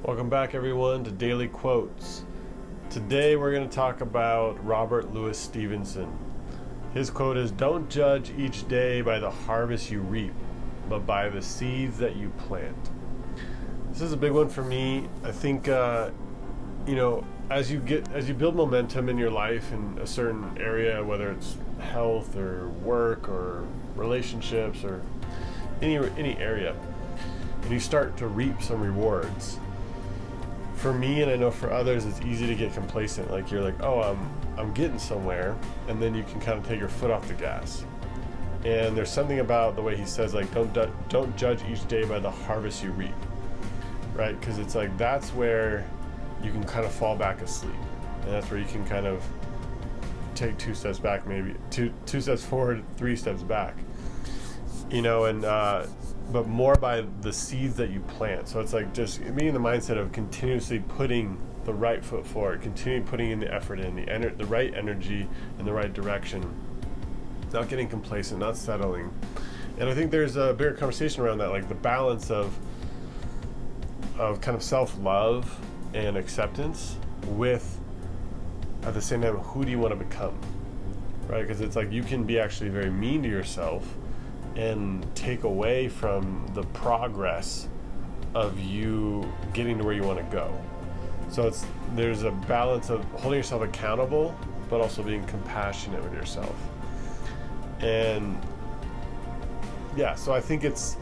Welcome back, everyone, to Daily Quotes. Today we're going to talk about Robert Louis Stevenson. His quote is, "Don't judge each day by the harvest you reap, but by the seeds that you plant." This is a big one for me. I think, as you build momentum in your life in a certain area, whether it's health or work or relationships or any area, and you start to reap some rewards. For me, and I know for others, it's easy to get complacent. Like you're like, oh, I'm getting somewhere, and then you can kind of take your foot off the gas. And there's something about the way he says, like, don't judge each day by the harvest you reap, right? Because it's like that's where you can kind of fall back asleep, and that's where you can kind of take two steps back, maybe two steps forward, three steps back, but more by the seeds that you plant. So it's like just being in the mindset of continuously putting the right foot forward, continuing putting in the effort in the right energy in the right direction, not getting complacent, not settling. And I think there's a bigger conversation around that, like the balance of kind of self-love and acceptance with, at the same time, who do you want to become, right? Because it's like you can be actually very mean to yourself and take away from the progress of you getting to where you want to go. So there's a balance of holding yourself accountable, but also being compassionate with yourself. And yeah, so I think it's,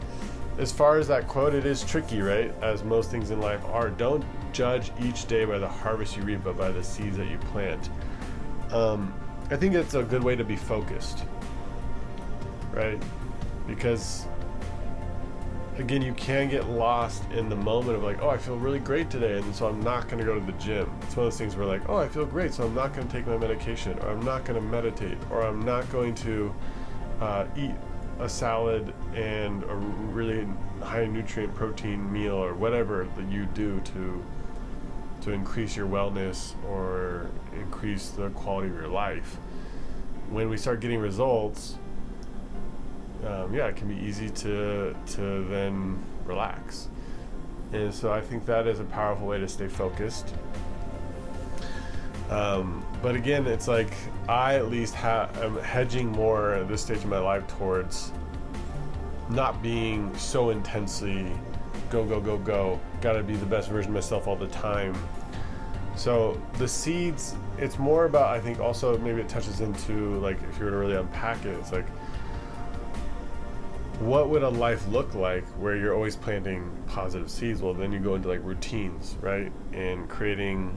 as far as that quote, it is tricky, right? As most things in life are. Don't judge each day by the harvest you reap, but by the seeds that you plant. I think it's a good way to be focused, right? Because again, you can get lost in the moment of like, oh, I feel really great today, and so I'm not going to go to the gym. It's one of those things where like, oh, I feel great, so I'm not going to take my medication, or I'm not going to meditate, or I'm not going to eat a salad and a really high nutrient protein meal, or whatever that you do to increase your wellness or increase the quality of your life. When we start getting results, it can be easy to then relax. And so I think that is a powerful way to stay focused. But again, it's like I at least am hedging more at this stage of my life towards not being so intensely go, gotta be the best version of myself all the time. So the seeds, it's more about, I think also maybe it touches into, like, if you were to really unpack it, it's like, what would a life look like where you're always planting positive seeds? Well, then you go into like routines, right? And creating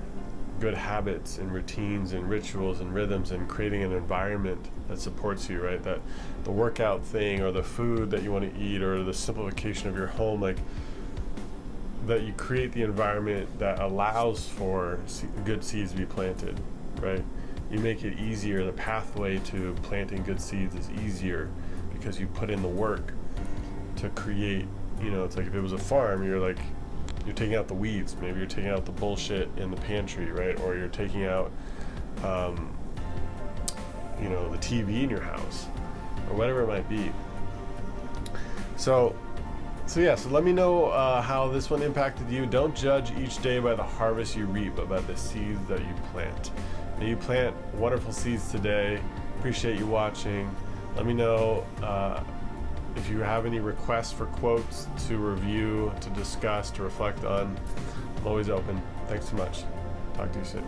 good habits and routines and rituals and rhythms, and creating an environment that supports you, right? That the workout thing, or the food that you want to eat, or the simplification of your home, like that you create the environment that allows for good seeds to be planted, right? You make it easier. The pathway to planting good seeds is easier because you put in the work to create, it's like if it was a farm, you're taking out the weeds, maybe you're taking out the bullshit in the pantry, right? Or you're taking out, the TV in your house, or whatever it might be. So let me know how this one impacted you. Don't judge each day by the harvest you reap, but by the seeds that you plant. May you plant wonderful seeds today. Appreciate you watching. Let me know if you have any requests for quotes to review, to discuss, to reflect on. I'm always open. Thanks so much. Talk to you soon.